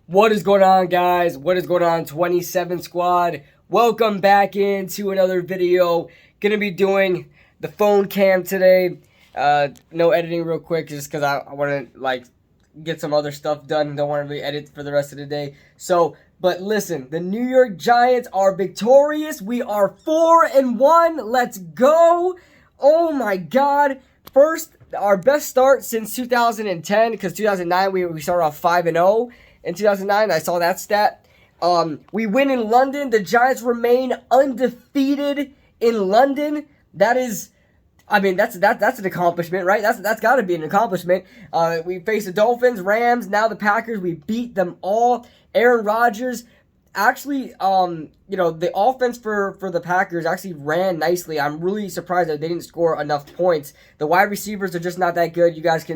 What is going on, guys? What is going on, 27 Squad? Welcome back into another video. Gonna be doing the phone cam today. No editing real quick just because I want to get some other stuff done. Don't want to really edit for the rest of the day. But listen, the New York Giants are victorious. We are 4-1. Let's go. Oh my God. First, our best start since 2010, because 2009 we started off 5-0. In 2009, I saw that stat. We win in London. The Giants remain undefeated in London. That's an accomplishment, right? That's got to be an accomplishment. We faced the Dolphins, Rams, now the Packers. We beat them all. Aaron Rodgers, actually, the offense for the Packers actually ran nicely. I'm really surprised that they didn't score enough points. The wide receivers are just not that good. You guys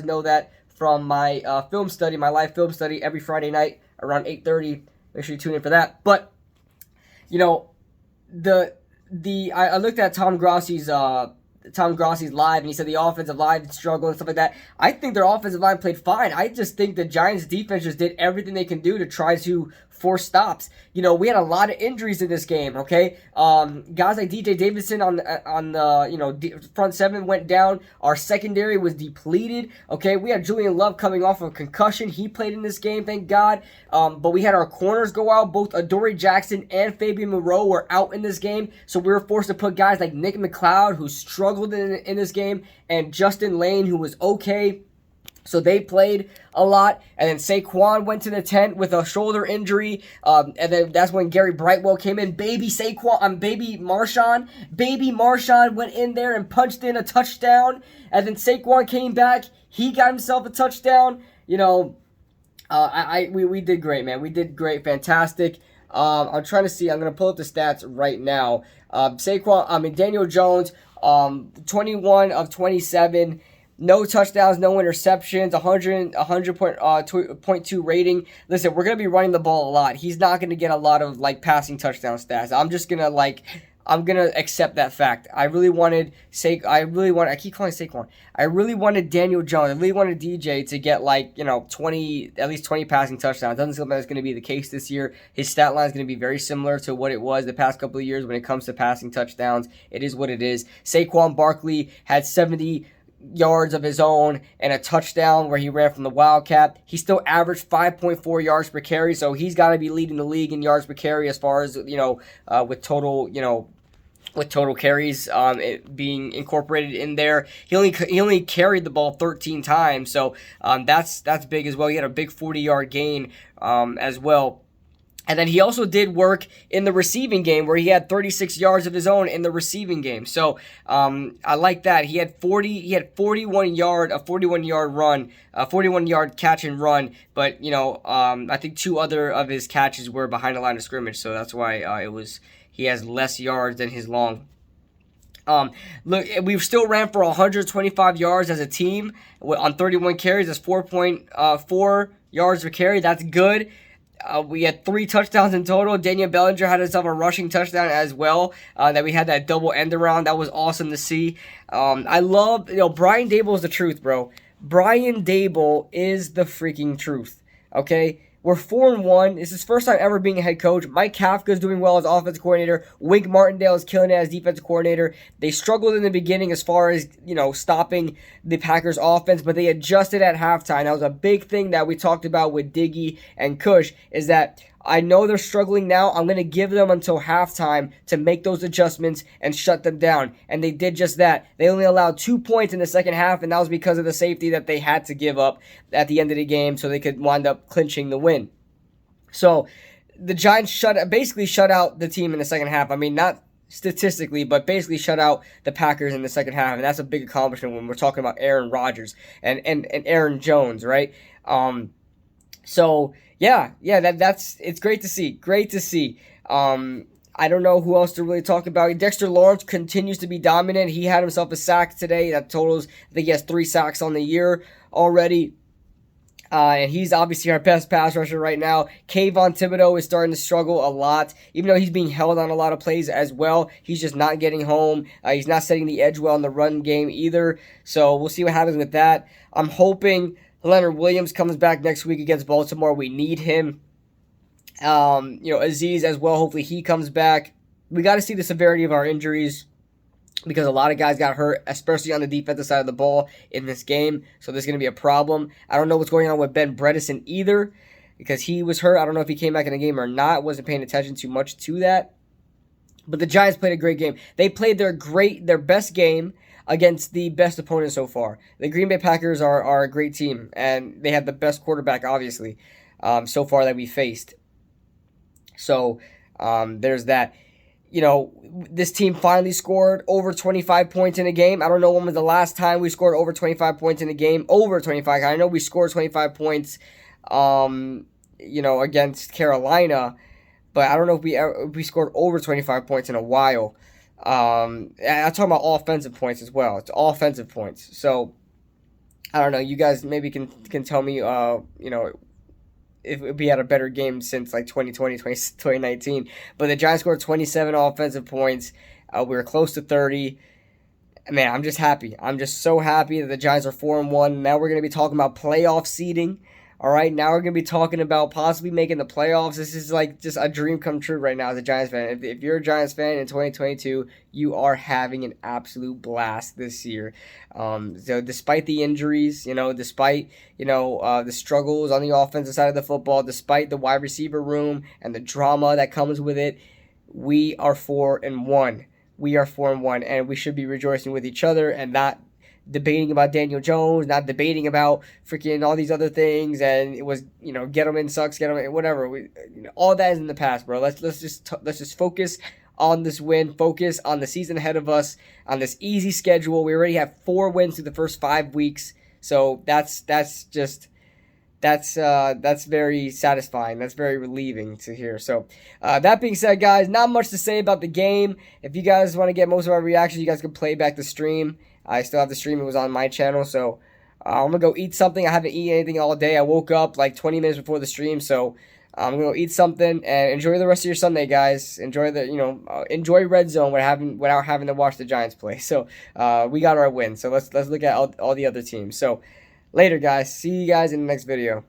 know that from my film study, my live film study every Friday night around 8:30. Make sure you tune in for that. But I looked at Tom Grossi's live, and he said the offensive line struggled and stuff like that. I think their offensive line played fine. I just think the Giants defense just did everything they can do to try to force stops. We had a lot of injuries in this game, okay? Guys like DJ Davidson on the front seven went down. Our secondary was depleted, okay? We had Julian Love coming off of a concussion. He played in this game, thank God. But we had our corners go out. Both Adoree Jackson and Fabian Moreau were out in this game, so we were forced to put guys like Nick McLeod, who struggled in this game, and Justin Lane, who was okay. So they played a lot, and then Saquon went to the tent with a shoulder injury, and then that's when Gary Brightwell came in. Baby Marshawn went in there and punched in a touchdown, and then Saquon came back. He got himself a touchdown. We did great, man. We did great, fantastic. I'm trying to see. I'm gonna pull up the stats right now. Daniel Jones, 21 of 27. No touchdowns, no interceptions, 100.2 rating. Listen, we're going to be running the ball a lot. He's not going to get a lot of, passing touchdown stats. I'm just going to, I'm going to accept that fact. I keep calling Saquon. I really wanted Daniel Jones. I really wanted DJ to get, at least 20 passing touchdowns. Doesn't seem like that's going to be the case this year. His stat line is going to be very similar to what it was the past couple of years when it comes to passing touchdowns. It is what it is. Saquon Barkley had 70 yards of his own and a touchdown where he ran from the Wildcat. He still averaged 5.4 yards per carry, so he's got to be leading the league in yards per carry as far as with total carries being incorporated in there. He only carried the ball 13 times, so that's big as well. He had a big 40-yard gain as well. And then he also did work in the receiving game where he had 36 yards of his own in the receiving game. So I like that. He had 41 yard run, 41 yard catch and run. But I think two other of his catches were behind the line of scrimmage. So that's why he has less yards than his long. Look, we've still ran for 125 yards as a team on 31 carries. That's 4.4 yards per carry. That's good. We had 3 touchdowns in total. Daniel Bellinger had himself a rushing touchdown as well. That we had that double end around. That was awesome to see. I love, Brian Daboll is the truth, bro. Brian Daboll is the freaking truth. Okay? We're 4-1. This is his first time ever being a head coach. Mike Kafka's doing well as offensive coordinator. Wink Martindale is killing it as defensive coordinator. They struggled in the beginning as far as, stopping the Packers offense, but they adjusted at halftime. That was a big thing that we talked about with Diggy and Cush, is that I know they're struggling now. I'm going to give them until halftime to make those adjustments and shut them down. And they did just that. They only allowed 2 points in the second half, and that was because of the safety that they had to give up at the end of the game so they could wind up clinching the win. So the Giants basically shut out the team in the second half. I mean, not statistically, but basically shut out the Packers in the second half. And that's a big accomplishment when we're talking about Aaron Rodgers and Aaron Jones, right? So it's great to see. Great to see. I don't know who else to really talk about. Dexter Lawrence continues to be dominant. He had himself a sack today. That totals, I think he has 3 sacks on the year already. And he's obviously our best pass rusher right now. Kayvon Thibodeau is starting to struggle a lot, even though he's being held on a lot of plays as well. He's just not getting home. He's not setting the edge well in the run game either. So we'll see what happens with that. I'm hoping Leonard Williams comes back next week against Baltimore. We need him. Aziz as well. Hopefully he comes back. We got to see the severity of our injuries because a lot of guys got hurt, especially on the defensive side of the ball in this game. So there's going to be a problem. I don't know what's going on with Ben Bredesen either because he was hurt. I don't know if he came back in the game or not. Wasn't paying attention too much to that. But the Giants played a great game. They played their best game against the best opponent so far. The Green Bay Packers are a great team, and they have the best quarterback, obviously, so far that we faced. So there's that. This team finally scored over 25 points in a game. I don't know when was the last time we scored over 25 points in a game. Over 25. I know we scored 25 points, against Carolina, but I don't know if we scored over 25 points in a while. I'm talking about offensive points as well. It's offensive points. So I don't know. You guys maybe can tell me, if we had a better game since like 2019. But the Giants scored 27 offensive points. We were close to 30. Man, I'm just happy. I'm just so happy that the Giants are 4-1. Now we're going to be talking about playoff seeding. All right, now we're going to be talking about possibly making the playoffs. This is like just a dream come true right now as a Giants fan. If you're a Giants fan in 2022, you are having an absolute blast this year. So despite the injuries, despite, the struggles on the offensive side of the football, despite the wide receiver room and the drama that comes with it, we are 4-1. We are 4-1, and we should be rejoicing with each other and not debating about Daniel Jones, not debating about freaking all these other things, and it was Gettleman sucks, Gettleman whatever. All that is in the past, bro. Let's just focus on this win, focus on the season ahead of us, on this easy schedule. We already have 4 wins through the first 5 weeks, so that's very satisfying. That's very relieving to hear. So that being said, guys, not much to say about the game. If you guys want to get most of our reactions, you guys can play back the stream. I still have the stream. It was on my channel. So I'm going to go eat something. I haven't eaten anything all day. I woke up like 20 minutes before the stream. So I'm going to go eat something and enjoy the rest of your Sunday, guys. Enjoy enjoy Red Zone without having to watch the Giants play. So we got our win. So let's look at all the other teams. So later, guys. See you guys in the next video.